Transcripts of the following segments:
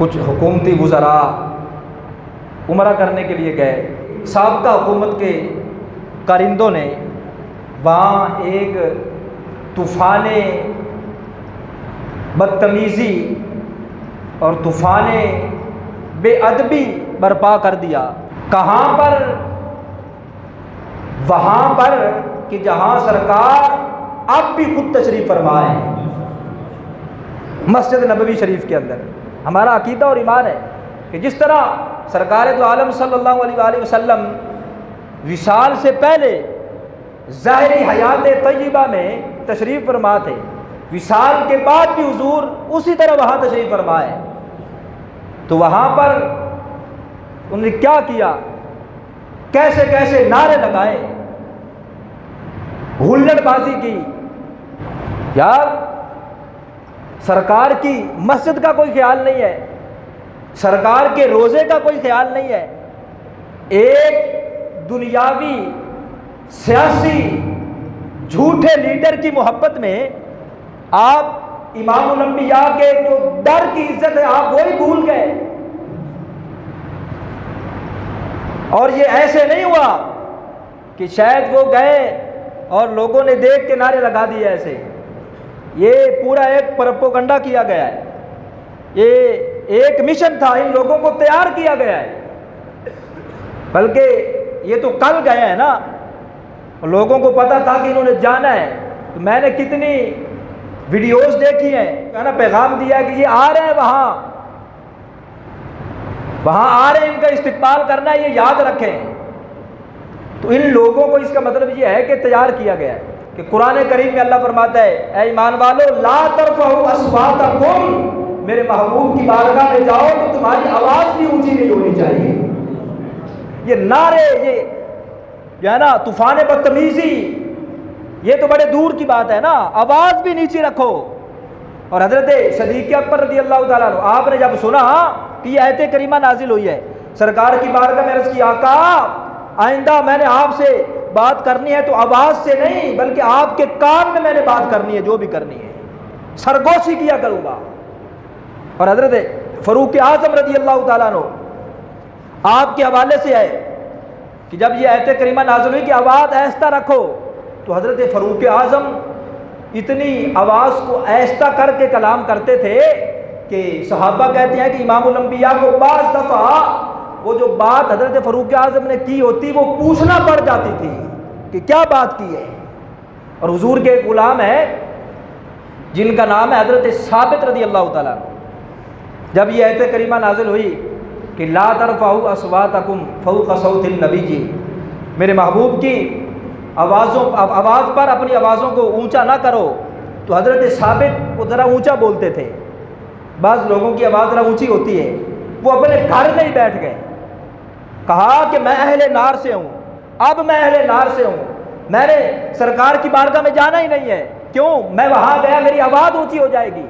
कुछ हुकूमती वज़रा उमरा करने के लिए गए। साबका हुकूमत के कारिंदों ने वहाँ एक तूफ़ान बदतमीज़ी और तूफ़ान बेअदबी बर्पा कर दिया। कहाँ पर? वहाँ पर कि जहाँ सरकार अब भी खुद तशरीफ़ फरमा है, मस्जिद नबवी शरीफ के अंदर। हमारा अकीदा और ईमान है कि जिस तरह सरकार दो आलम सल्लल्लाहु अलैहि वसल्लम विसाल से पहले ज़ाहिरी हयात तय्यबा में तशरीफ़ फरमा थे, विसाल के बाद भी हुजूर उसी तरह वहाँ तशरीफ़ फरमा है। तो वहाँ पर उन्होंने क्या किया, कैसे कैसे नारे लगाए, हुल्लड़बाजी की। यार, सरकार की मस्जिद का कोई ख्याल नहीं है, सरकार के रोज़े का कोई ख्याल नहीं है। एक दुनियावी सियासी झूठे लीडर की मोहब्बत में आप इमामुल अंबिया के जो दर की इज्जत है आप वही भूल गए। और ये ऐसे नहीं हुआ कि शायद वो गए और लोगों ने देख के नारे लगा दिए, ऐसे ये पूरा एक प्रोपेगेंडा किया गया है, ये एक मिशन था, इन लोगों को तैयार किया गया है। बल्कि ये तो कल गए हैं ना, लोगों को पता था कि इन्होंने जाना है। तो मैंने कितनी वीडियोस देखी हैं, मैंने पैगाम दिया है कि ये आ रहे हैं, वहाँ आ रहे हैं, इनका इस्तिकबाल करना है, ये याद रखें। तो इन लोगों को इसका मतलब ये है कि तैयार किया गया है कि कुरान करीम में अल्लाह फरमाता है, ऐ ईमान वालो ला तरफ़उ अस्वातकुम, मेरे महबूब की बारगाह में जाओ तो तुम्हारी आवाज़ भी ऊंची नहीं होनी चाहिए। ये नारे, ये है ना तूफान बदतमीजी, ये तो बड़े दूर की बात है ना, आवाज़ भी नीचे रखो। और हज़रत सदीक़ अकबर रज़ियल्लाहु ताला अन्हु, आपने जब सुना कि आयत करीमा नाजिल हुई है, सरकार की बारगाह में अर्ज़ की, आका आइंदा मैंने आपसे बात करनी है तो आवाज़ से नहीं बल्कि आपके कान में मैंने बात करनी है, जो भी करनी है सरगोशी किया करूँगा। और हज़रत फ़ारूक आज़म रज़ियल्लाहु ताला अन्हु आपके हवाले से है कि जब ये आयत करीमा नाज़िल हुई कि आवाज़ ऐसा रखो, तो हज़रत फ़ारूक आज़म इतनी आवाज़ को ऐसा करके कलाम करते थे कि सहाबा कहते हैं कि इमामुल अंबिया को बाज़ दफ़ा वो जो बात हज़रत फ़ारूक आज़म ने की होती वो पूछना पड़ जाती थी कि क्या बात की है। और हुजूर के एक गुलाम है जिनका नाम है हज़रत साबित रज़ियल्लाहु ताला अन्हु, जब ये आयत करीमा नाज़िल हुई कि ला तरफ़उ अस्वातकुम फ़ौक़ सौतिन नबी जी, मेरे महबूब की आवाज़ पर अपनी आवाज़ों को ऊंचा ना करो, तो हज़रत साबित वो ज़रा ऊंचा बोलते थे। बाज़ लोगों की आवाज़ ज़रा ऊंची होती है, वो अपने घर में ही बैठ गए, कहा कि मैं अहले नार से हूँ, अब मैं अहले नार से हूँ, मैंने सरकार की बारगाह में जाना ही नहीं है। क्यों? मैं वहाँ गया मेरी आवाज़ ऊंची हो जाएगी।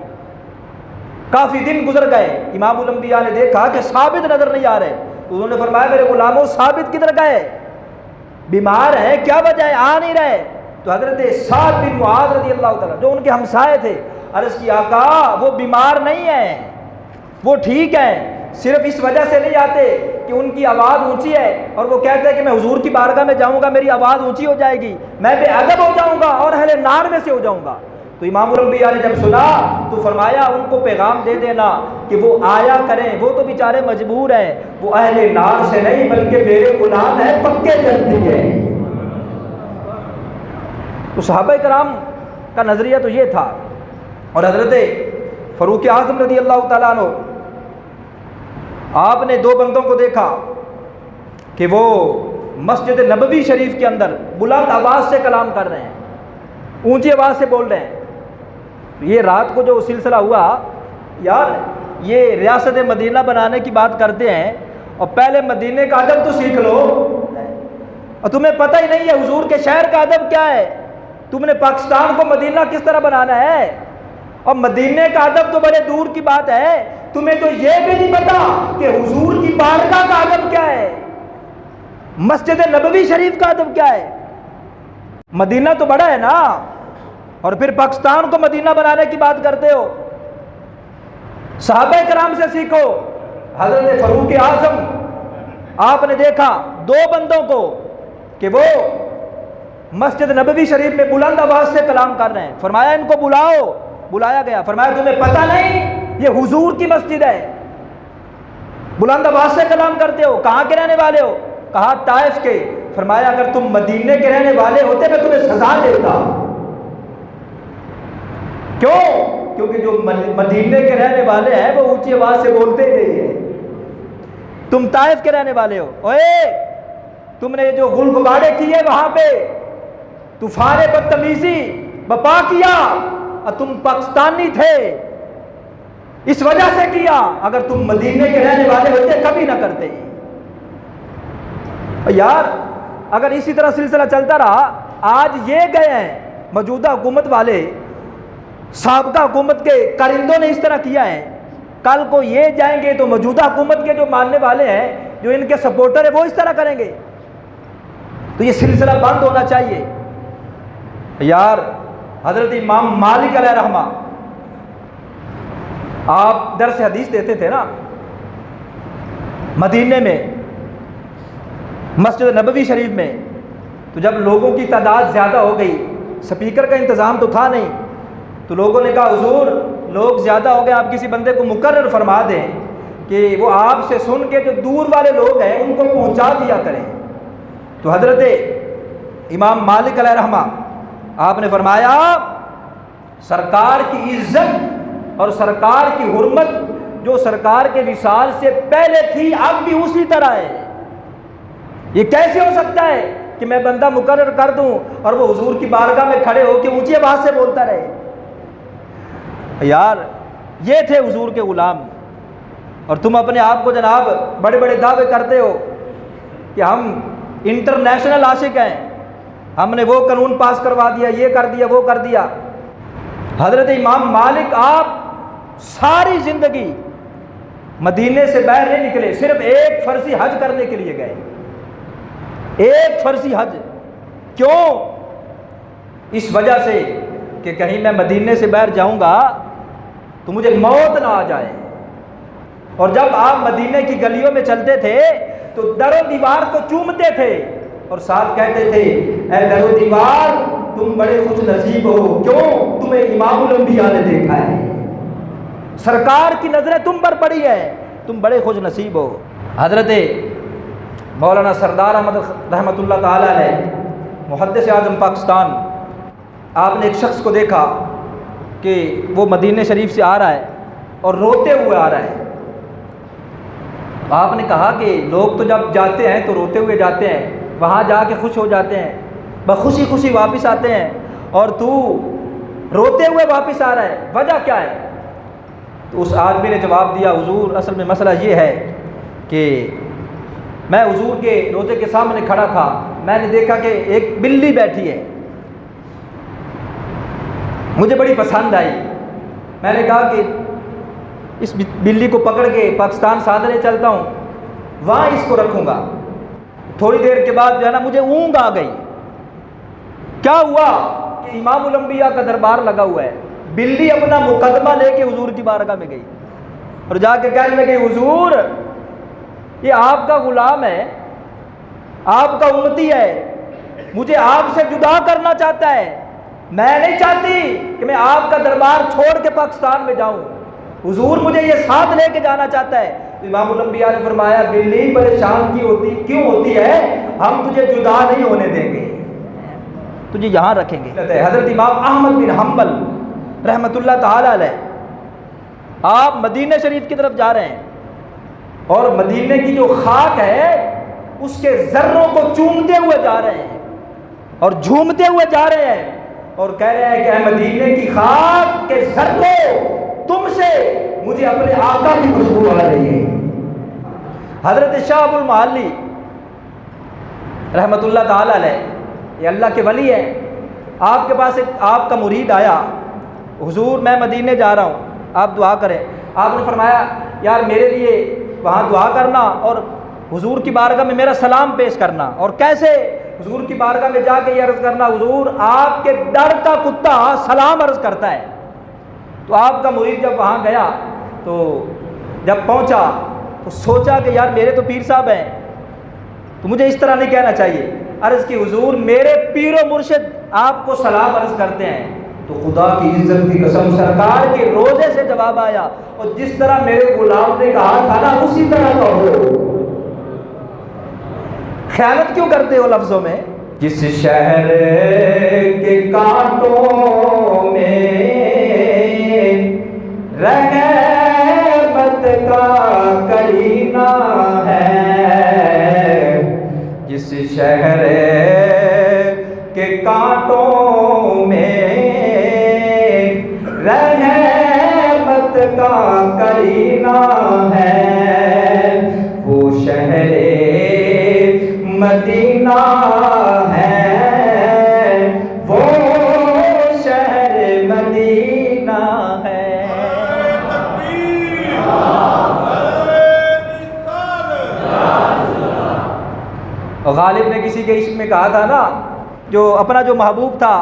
काफ़ी दिन गुजर गए, इमामुल अंबिया ने देखा कि साबित नज़र नहीं आ रहे, तो उन्होंने फरमाया मेरे गुलामों साबित किधर गए, बीमार है, क्या वजह है, आ नहीं रहे। तो हज़रत साद बिन मुआज़ रज़ियल्लाहु ताला जो उनके हमसाए थे, अर्ज़ की आका वो बीमार नहीं है, वो ठीक है, सिर्फ इस वजह से नहीं आते कि उनकी आवाज़ ऊंची है और वो कहते हैं कि मैं हुजूर की बारगाह में जाऊंगा मेरी आवाज़ ऊंची हो जाएगी, मैं बेअदब हो जाऊंगा और अहले नार में से हो जाऊंगा। तो इमामुल अंबिया ने जब सुना तो फरमाया उनको पैगाम दे देना कि वो आया करें, वो तो बेचारे मजबूर हैं, वो अहले नार से नहीं बल्कि मेरे गुलाम है, पक्के जन्नती है। तो सहाबा कराम का नज़रिया तो ये था। और हज़रत फ़ारूक आज़म रज़ियल्लाहु ताला अन्हु, आपने दो बंदों को देखा कि वो मस्जिद नबवी शरीफ के अंदर बुलंद आवाज़ से कलाम कर रहे हैं, ऊंची आवाज़ से बोल रहे हैं। ये रात को जो सिलसिला हुआ, यार ये रियासत मदीना बनाने की बात करते हैं और पहले मदीने का अदब तो सीख लो, और तुम्हें पता ही नहीं है हुजूर के शहर का अदब क्या है। तुमने पाकिस्तान को मदीना किस तरह बनाना है, और मदीने का अदब तो बड़े दूर की बात है, तुम्हें तो ये भी नहीं पता कि हुजूर की बारगाह का अदब क्या है, मस्जिद नबवी शरीफ का अदब क्या है। मदीना तो बड़ा है ना, और फिर पाकिस्तान को मदीना बनाने की बात करते हो। सहाबा कराम से सीखो। हजरत फरूक आजम, आपने देखा दो बंदों को कि वो मस्जिद नबवी शरीफ में बुलंद आवाज से कलाम कर रहे हैं। फरमाया इनको बुलाओ, बुलाया गया। फरमाया तुम्हें पता नहीं ये हुजूर की मस्जिद है, बुलंद आवाज से कलाम करते हो, कहाँ के रहने वाले हो? कहा ताइफ के। फरमाया अगर तुम मदीने के रहने वाले होते मैं तुम्हें सजा देता। क्यों? क्योंकि जो मदीने के रहने वाले हैं वो ऊंची आवाज से बोलते ही नहीं है। तुम ताइफ के रहने वाले हो, ओए तुमने जो गुलगुबारे किए वहां पे, तूफान बदतमीजी बपा किया, और तुम पाकिस्तानी थे, इस वजह से किया। अगर तुम मदीने के रहने वाले होते कभी ना करते। यार अगर इसी तरह सिलसिला चलता रहा, आज ये गए हैं मौजूदा हुकूमत वाले, साबका हुकूमत के कारिंदों ने इस तरह किया है, कल को ये जाएंगे तो मौजूदा हुकूमत के जो मानने वाले हैं, जो इनके सपोर्टर है, वो इस तरह करेंगे। तो ये सिलसिला बंद होना चाहिए। यार हजरत इमाम मालिक अलैहि रहमा, आप दर्स हदीस देते थे ना मदीने में, मस्जिद नबवी शरीफ में, तो जब लोगों की तादाद ज़्यादा हो गई, स्पीकर का इंतज़ाम तो था नहीं, तो लोगों ने कहा हुजूर लोग ज़्यादा हो गए, आप किसी बंदे को मुकर्रर फरमा दें कि वो आपसे सुन के जो दूर वाले लोग हैं उनको पहुंचा दिया करें। तो हजरत इमाम मालिक अलैहि रहमा, आपने फरमाया सरकार की इज्जत और सरकार की हुर्मत जो सरकार के विसाल से पहले थी अब भी उसी तरह है। ये कैसे हो सकता है कि मैं बंदा मुकर्रर कर दूं और वो हुजूर की बारगाह में खड़े होकर ऊंची आवाज से बोलता रहे? यार ये थे हुजूर के गुलाम, और तुम अपने आप को जनाब बड़े बड़े दावे करते हो कि हम इंटरनेशनल आशिक हैं, हमने वो कानून पास करवा दिया, ये कर दिया, वो कर दिया। हजरत इमाम मालिक आप सारी जिंदगी मदीने से बाहर नहीं निकले, सिर्फ एक फर्जी हज करने के लिए गए, एक फर्जी हज। क्यों? इस वजह से कि कहीं मैं मदीने से बाहर जाऊंगा तो मुझे मौत ना आ जाए। और जब आप मदीने की गलियों में चलते थे तो दरो दीवार को चूमते थे और साथ कहते थे ऐ दरो दीवार तुम बड़े खुश नसीब हो, क्यों? तुम्हें इमामुल अंबिया ने देखा है, सरकार की नजरें तुम पर पड़ी है, तुम बड़े खुश नसीब हो। हजरत मौलाना सरदार अहमद रहमतुल्लाह ताला अलैह मुहद्दिस आज़म पाकिस्तान, आपने एक शख्स को देखा कि वो मदीने शरीफ से आ रहा है और रोते हुए आ रहा है। आपने कहा कि लोग तो जब जाते हैं तो रोते हुए जाते हैं, वहाँ जाके खुश हो जाते हैं, बखुशी खुशी वापस आते हैं, और तू रोते हुए वापस आ रहा है, वजह क्या है? तो उस आदमी ने जवाब दिया हुजूर असल में मसला ये है कि मैं हुजूर के रोज़े के सामने खड़ा था, मैंने देखा कि एक बिल्ली बैठी है, मुझे बड़ी पसंद आई। मैंने कहा कि इस बिल्ली को पकड़ के पाकिस्तान साधने चलता हूँ, वहाँ इसको रखूँगा। थोड़ी देर के बाद जो है ना मुझे ऊँग आ गई। क्या हुआ कि इमामुल अंबिया का दरबार लगा हुआ है, बिल्ली अपना मुकदमा लेके हुजूर की बारगाह में गई और जाके कहने लगी हुजूर ये आपका गुलाम है, आपका उम्मती है, मुझे आपसे जुदा करना चाहता है, मैं नहीं चाहती कि मैं आपका दरबार छोड़ के पाकिस्तान में जाऊं, हुजूर मुझे ये साथ लेके जाना चाहता है। तो इमामुल अंबिया ने फरमाया बिल्ली परेशान क्यों होती है, हम तुझे जुदा नहीं होने देंगे, तुझे यहाँ रखेंगे। हजरत इमाम अहमद बिन हम्बल रहमतुल्लाह ताला अलैह, आप मदीने शरीफ की तरफ जा रहे हैं और मदीने की जो खाक है उसके जर्रों को चूमते हुए जा रहे हैं और झूमते हुए जा रहे हैं और कह रहे हैं कि मदीने की खाक के जर्रों तुमसे मुझे अपने आका की खुशबू आ रही है। हजरत शाह अबुल महल्ली रहमतुल्लाह ताला अलैह, ये अल्लाह के वली है, आपके पास एक आपका मुरीद आया, हुजूर मैं मदीने जा रहा हूँ, आप दुआ करें। आपने फरमाया यार मेरे लिए वहाँ दुआ करना और हुजूर की बारगाह में मेरा सलाम पेश करना। और कैसे? हुजूर की बारगाह में जाके ये अर्ज़ करना हुजूर आपके दर का कुत्ता सलाम अर्ज़ करता है। तो आपका मुरीद जब वहाँ गया तो जब पहुंचा तो सोचा कि यार मेरे तो पीर साहब हैं, तो मुझे इस तरह नहीं कहना चाहिए। अर्ज़ की हुजूर मेरे पीर मुर्शिद आपको सलाम अर्ज़ करते हैं। तो खुदा की इज्जत की कसम सरकार के रोजे से जवाब आया, और जिस तरह मेरे गुलाम ने कहा था ना उसी तरह कहो। ख्यानत क्यों करते हो लफ्जों में? जिस शहर के कांटों में रहमत का करीना है, जिस शहर के कांटों में रहमत का करीना है, वो शहर मदीना है, वो शहर मदीना है। और गालिब ने किसी के इश्क में कहा था ना, जो अपना जो महबूब था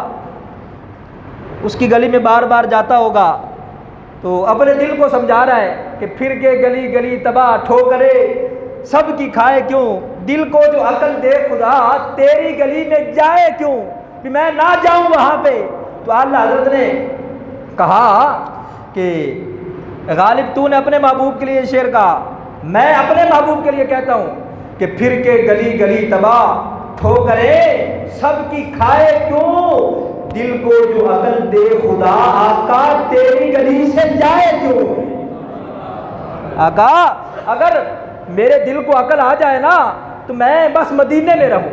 उसकी गली में बार बार जाता होगा, तो अपने दिल को समझा रहा है कि फिर के गली गली तबाह ठोकरे सब की खाए क्यों, दिल को जो अकल दे खुदा तेरी गली में जाए क्यों, कि मैं ना जाऊं वहां पे। तो आला हज़रत ने कहा कि गालिब तूने अपने महबूब के लिए शेर कहा, मैं अपने महबूब के लिए कहता हूं कि फिर के गली गली तबाह ठोकरे सब की खाए क्यों, दिल को जो अकल दे खुदा आका तेरी गली से जाए क्यों। आका अगर मेरे दिल को अकल आ जाए ना तो मैं बस मदीने में रहूं,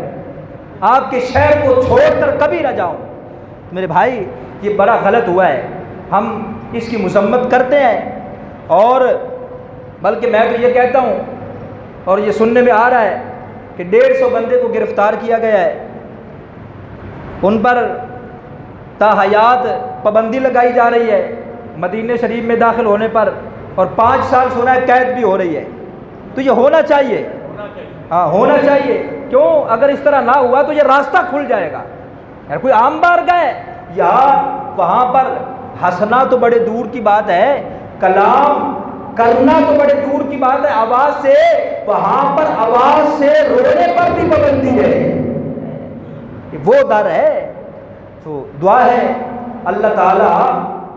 आपके शहर को छोड़कर कभी ना जाऊं। मेरे भाई ये बड़ा गलत हुआ है, हम इसकी मुसम्मत करते हैं, और बल्कि मैं तो ये कहता हूं, और ये सुनने में आ रहा है कि 150 बंदे को गिरफ्तार किया गया है, उन पर ताहयात पाबंदी लगाई जा रही है मदीने शरीफ में दाखिल होने पर, और 5 साल सुना है कैद भी हो रही है। तो ये होना चाहिए, हाँ होना चाहिए। क्यों? अगर इस तरह ना हुआ तो ये रास्ता खुल जाएगा। यार कोई आम बार गए यार, वहाँ पर हंसना तो बड़े दूर की बात है, कलाम करना तो बड़े दूर की बात है आवाज़ से, वहाँ पर आवाज़ से रोने पर भी पाबंदी है, वो डर है। तो दुआ है अल्लाह ताला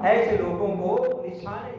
ऐसे लोगों को निशाने